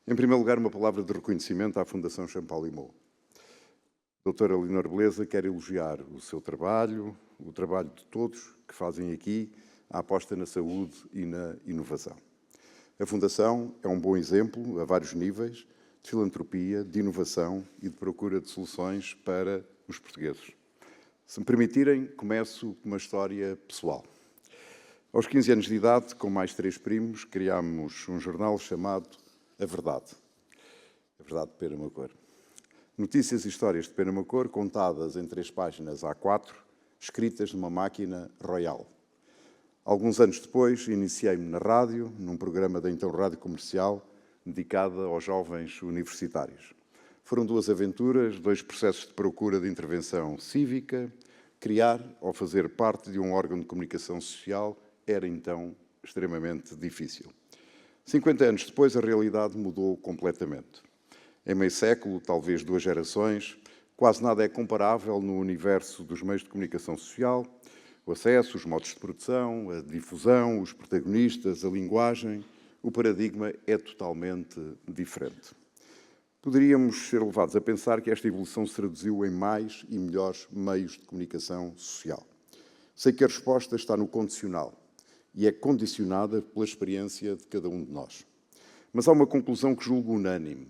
Em primeiro lugar, uma palavra de reconhecimento à Fundação Champalimaud. Doutora Leonor Beleza, quero elogiar o seu trabalho, o trabalho de todos que fazem aqui a aposta na saúde e na inovação. A Fundação é um bom exemplo, a vários níveis, de filantropia, de inovação e de procura de soluções para os portugueses. Se me permitirem, começo com uma história pessoal. Aos 15 anos de idade, com mais 3 primos, criámos um jornal chamado A Verdade. A Verdade de Penamacor. Notícias e histórias de Penamacor contadas em 3 páginas A4, escritas numa máquina Royal. Alguns anos depois, iniciei-me na rádio, num programa da então Rádio Comercial, dedicada aos jovens universitários. Foram 2 aventuras, 2 processos de procura de intervenção cívica. Criar ou fazer parte de um órgão de comunicação social era então extremamente difícil. 50 anos depois, a realidade mudou completamente. Em meio século, talvez 2 gerações, quase nada é comparável no universo dos meios de comunicação social. O acesso, os modos de produção, a difusão, os protagonistas, a linguagem, o paradigma é totalmente diferente. Poderíamos ser levados a pensar que esta evolução se traduziu em mais e melhores meios de comunicação social. Sei que a resposta está no condicional e é condicionada pela experiência de cada um de nós. Mas há uma conclusão que julgo unânime.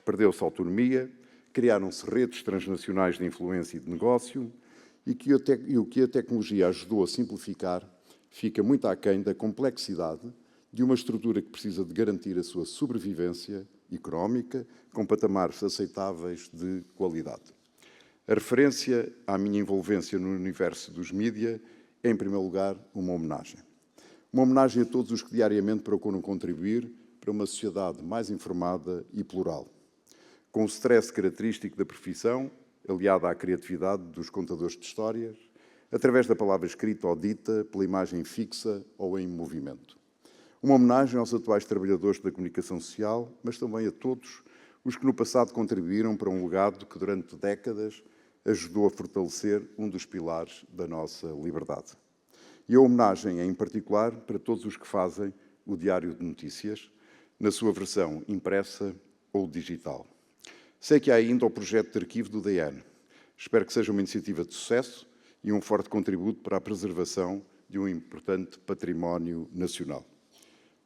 Perdeu-se a autonomia, criaram-se redes transnacionais de influência e de negócio e o que a tecnologia ajudou a simplificar fica muito aquém da complexidade de uma estrutura que precisa de garantir a sua sobrevivência económica com patamares aceitáveis de qualidade. A referência à minha envolvência no universo dos mídia é, em primeiro lugar, uma homenagem. Uma homenagem a todos os que diariamente procuram contribuir para uma sociedade mais informada e plural. Com o stress característico da profissão, aliado à criatividade dos contadores de histórias, através da palavra escrita ou dita, pela imagem fixa ou em movimento. Uma homenagem aos atuais trabalhadores da comunicação social, mas também a todos os que no passado contribuíram para um legado que durante décadas ajudou a fortalecer um dos pilares da nossa liberdade. E a homenagem é, em particular, para todos os que fazem o Diário de Notícias, na sua versão impressa ou digital. Sei que há ainda o projeto de arquivo do DN. Espero que seja uma iniciativa de sucesso e um forte contributo para a preservação de um importante património nacional.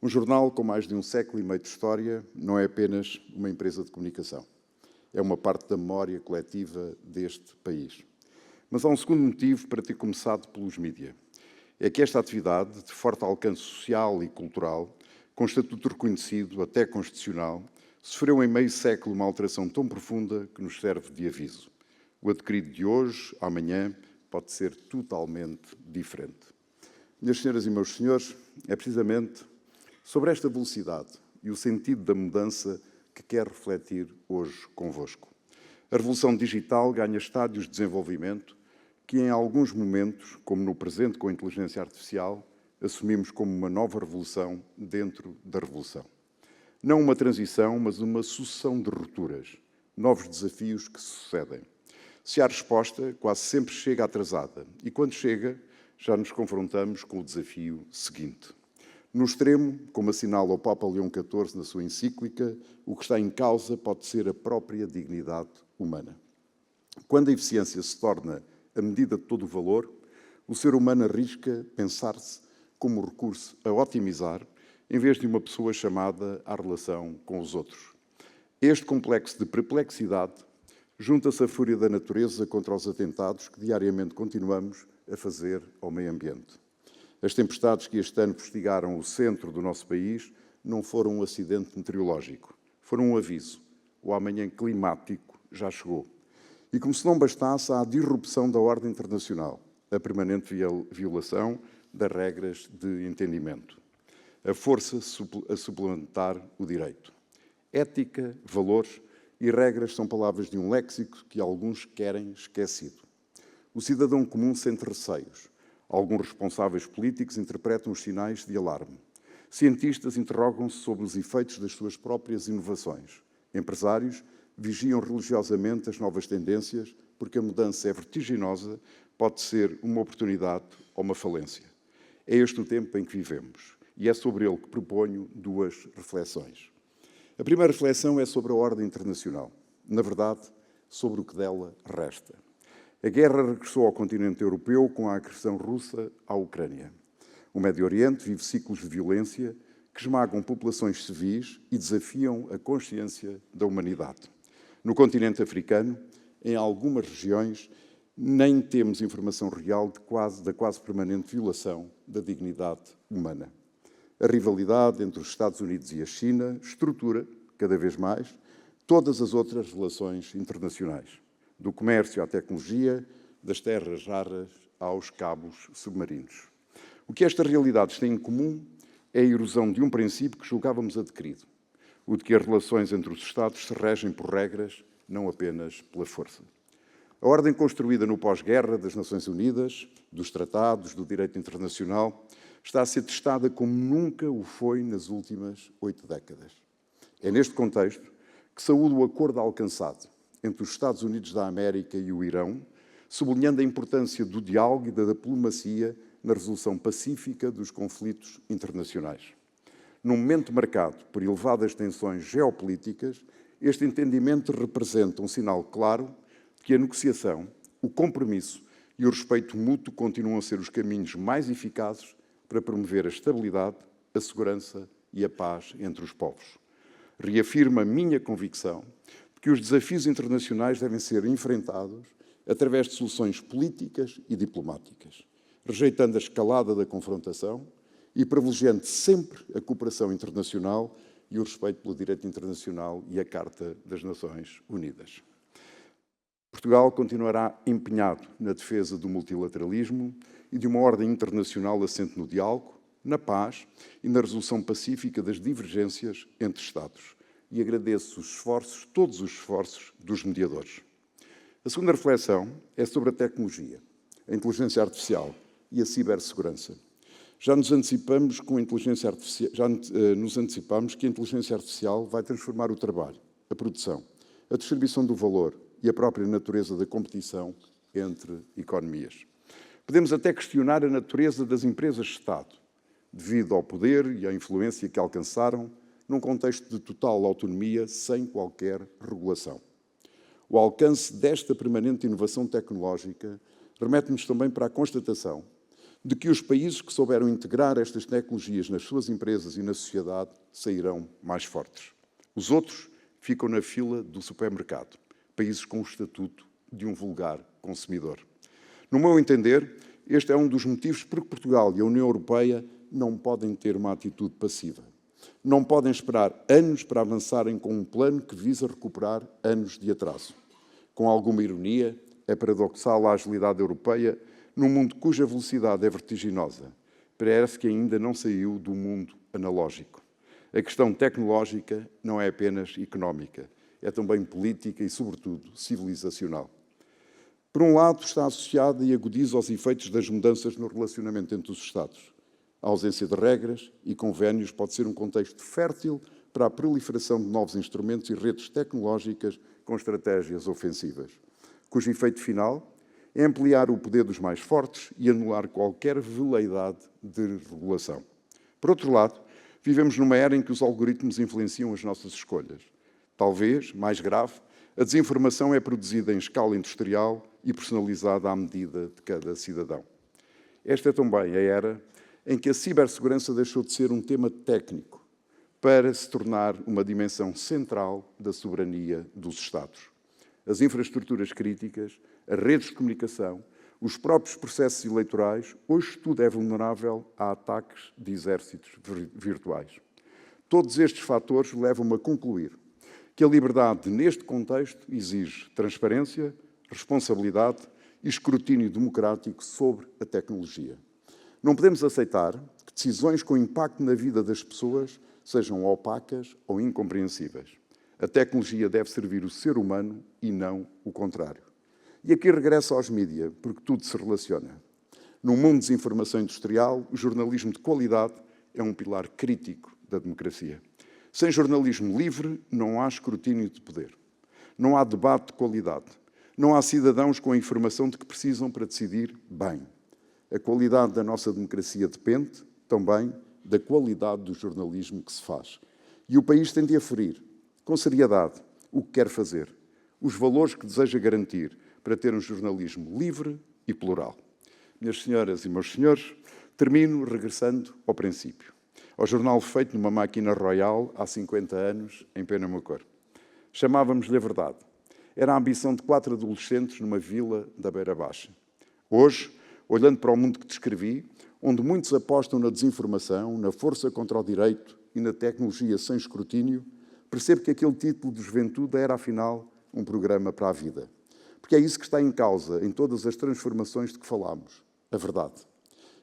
Um jornal com mais de 1 século e meio de história não é apenas uma empresa de comunicação. É uma parte da memória coletiva deste país. Mas há um segundo motivo para ter começado pelos mídia. É que esta atividade, de forte alcance social e cultural, com estatuto reconhecido, até constitucional, sofreu em meio século uma alteração tão profunda que nos serve de aviso. O adquirido de hoje, amanhã, pode ser totalmente diferente. Minhas senhoras e meus senhores, é precisamente sobre esta velocidade e o sentido da mudança que quero refletir hoje convosco. A revolução digital ganha estádios de desenvolvimento que, em alguns momentos, como no presente com a inteligência artificial, assumimos como uma nova revolução dentro da revolução. Não uma transição, mas uma sucessão de rupturas, novos desafios que se sucedem. Se há resposta, quase sempre chega atrasada, e quando chega, já nos confrontamos com o desafio seguinte. No extremo, como assinala o Papa Leão XIV na sua encíclica, o que está em causa pode ser a própria dignidade humana. Quando a eficiência se torna a medida de todo o valor, o ser humano arrisca pensar-se como recurso a otimizar, em vez de uma pessoa chamada à relação com os outros. Este complexo de perplexidade junta-se à fúria da natureza contra os atentados que diariamente continuamos a fazer ao meio ambiente. As tempestades que este ano fustigaram o centro do nosso país não foram um acidente meteorológico, foram um aviso. O amanhã climático já chegou. E como se não bastasse, há a disrupção da ordem internacional, a permanente violação das regras de entendimento, a força a suplementar o direito. Ética, valores e regras são palavras de um léxico que alguns querem esquecido. O cidadão comum sente receios. Alguns responsáveis políticos interpretam os sinais de alarme. Cientistas interrogam-se sobre os efeitos das suas próprias inovações. Empresários vigiam religiosamente as novas tendências, porque a mudança é vertiginosa, pode ser uma oportunidade ou uma falência. É este o tempo em que vivemos, e é sobre ele que proponho 2 reflexões. A A primeira reflexão é sobre a ordem internacional. Na verdade, sobre o que dela resta. A guerra regressou ao continente europeu com a agressão russa à Ucrânia. O Médio Oriente vive ciclos de violência que esmagam populações civis e desafiam a consciência da humanidade. No continente africano, em algumas regiões, nem temos informação real da quase permanente violação da dignidade humana. A rivalidade entre os Estados Unidos e a China estrutura, cada vez mais, todas as outras relações internacionais, do comércio à tecnologia, das terras raras aos cabos submarinos. O que estas realidades têm em comum é a erosão de um princípio que julgávamos adquirido, o de que as relações entre os Estados se regem por regras, não apenas pela força. A ordem construída no pós-guerra das Nações Unidas, dos tratados, do direito internacional, está a ser testada como nunca o foi nas últimas 8 décadas. É neste contexto que saúdo o acordo alcançado entre os Estados Unidos da América e o Irão, sublinhando a importância do diálogo e da diplomacia na resolução pacífica dos conflitos internacionais. Num momento marcado por elevadas tensões geopolíticas, este entendimento representa um sinal claro de que a negociação, o compromisso e o respeito mútuo continuam a ser os caminhos mais eficazes para promover a estabilidade, a segurança e a paz entre os povos. Reafirmo a minha convicção de que os desafios internacionais devem ser enfrentados através de soluções políticas e diplomáticas, rejeitando a escalada da confrontação e privilegiando sempre a cooperação internacional e o respeito pelo direito internacional e a Carta das Nações Unidas. Portugal continuará empenhado na defesa do multilateralismo e de uma ordem internacional assente no diálogo, na paz e na resolução pacífica das divergências entre Estados. E agradeço todos os esforços dos mediadores. A segunda reflexão é sobre a tecnologia, a inteligência artificial e a cibersegurança. Já nos antecipamos que a inteligência artificial vai transformar o trabalho, a produção, a distribuição do valor e a própria natureza da competição entre economias. Podemos até questionar a natureza das empresas de Estado, devido ao poder e à influência que alcançaram num contexto de total autonomia, sem qualquer regulação. O alcance desta permanente inovação tecnológica remete-nos também para a constatação de que os países que souberam integrar estas tecnologias nas suas empresas e na sociedade sairão mais fortes. Os outros ficam na fila do supermercado, países com o estatuto de um vulgar consumidor. No meu entender, este é um dos motivos por que Portugal e a União Europeia não podem ter uma atitude passiva. Não podem esperar anos para avançarem com um plano que visa recuperar anos de atraso. Com alguma ironia, é paradoxal a agilidade europeia num mundo cuja velocidade é vertiginosa. Parece que ainda não saiu do mundo analógico. A questão tecnológica não é apenas económica, é também política e, sobretudo, civilizacional. Por um lado, está associada e agudiza os efeitos das mudanças no relacionamento entre os Estados. A ausência de regras e convénios pode ser um contexto fértil para a proliferação de novos instrumentos e redes tecnológicas com estratégias ofensivas, cujo efeito final é ampliar o poder dos mais fortes e anular qualquer veleidade de regulação. Por outro lado, vivemos numa era em que os algoritmos influenciam as nossas escolhas. Talvez, mais grave, a desinformação é produzida em escala industrial e personalizada à medida de cada cidadão. Esta é também a era em que a cibersegurança deixou de ser um tema técnico para se tornar uma dimensão central da soberania dos Estados. As infraestruturas críticas, as redes de comunicação, os próprios processos eleitorais, hoje tudo é vulnerável a ataques de exércitos virtuais. Todos estes fatores levam-me a concluir que a liberdade, neste contexto, exige transparência, responsabilidade e escrutínio democrático sobre a tecnologia. Não podemos aceitar que decisões com impacto na vida das pessoas sejam opacas ou incompreensíveis. A tecnologia deve servir o ser humano e não o contrário. E aqui regresso aos mídias, porque tudo se relaciona. Num mundo de desinformação industrial, o jornalismo de qualidade é um pilar crítico da democracia. Sem jornalismo livre, não há escrutínio de poder. Não há debate de qualidade. Não há cidadãos com a informação de que precisam para decidir bem. A qualidade da nossa democracia depende, também, da qualidade do jornalismo que se faz. E o país tem de aferir com seriedade, o que quer fazer, os valores que deseja garantir para ter um jornalismo livre e plural. Minhas senhoras e meus senhores, termino regressando ao princípio, ao jornal feito numa máquina royal há 50 anos, em Penamacor. Chamávamos-lhe a verdade. Era a ambição de 4 adolescentes numa vila da Beira Baixa. Hoje, olhando para o mundo que descrevi, onde muitos apostam na desinformação, na força contra o direito e na tecnologia sem escrutínio, percebo que aquele título de juventude era, afinal, um programa para a vida. Porque é isso que está em causa em todas as transformações de que falámos. A verdade.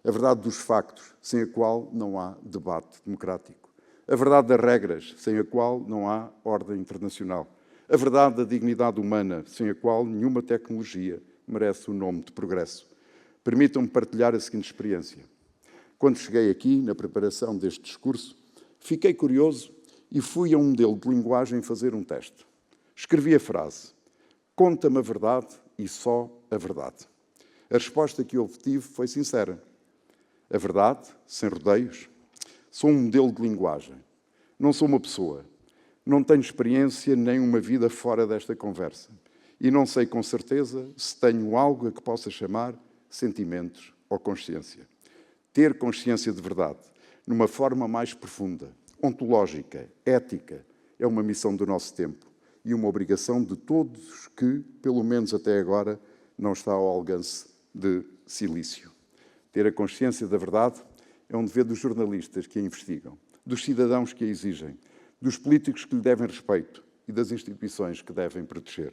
A verdade dos factos, sem a qual não há debate democrático. A verdade das regras, sem a qual não há ordem internacional. A verdade da dignidade humana, sem a qual nenhuma tecnologia merece o nome de progresso. Permitam-me partilhar a seguinte experiência. Quando cheguei aqui, na preparação deste discurso, fiquei curioso e fui a um modelo de linguagem fazer um teste. Escrevi a frase: conta-me a verdade e só a verdade. A resposta que obtive foi sincera. A verdade, sem rodeios. Sou um modelo de linguagem. Não sou uma pessoa. Não tenho experiência nem uma vida fora desta conversa. E não sei com certeza se tenho algo a que possa chamar sentimentos ou consciência. Ter consciência de verdade, numa forma mais profunda, ontológica, ética, é uma missão do nosso tempo e uma obrigação de todos que, pelo menos até agora, não está ao alcance de silício. Ter a consciência da verdade é um dever dos jornalistas que a investigam, dos cidadãos que a exigem, dos políticos que lhe devem respeito e das instituições que devem proteger.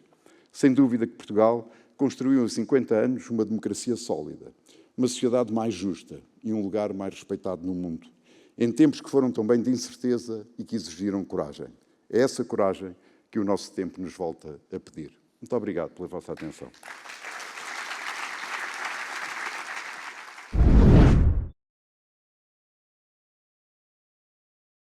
Sem dúvida que Portugal construiu em 50 anos uma democracia sólida, uma sociedade mais justa e um lugar mais respeitado no mundo, em tempos que foram também de incerteza e que exigiram coragem. É essa coragem que o nosso tempo nos volta a pedir. Muito obrigado pela vossa atenção.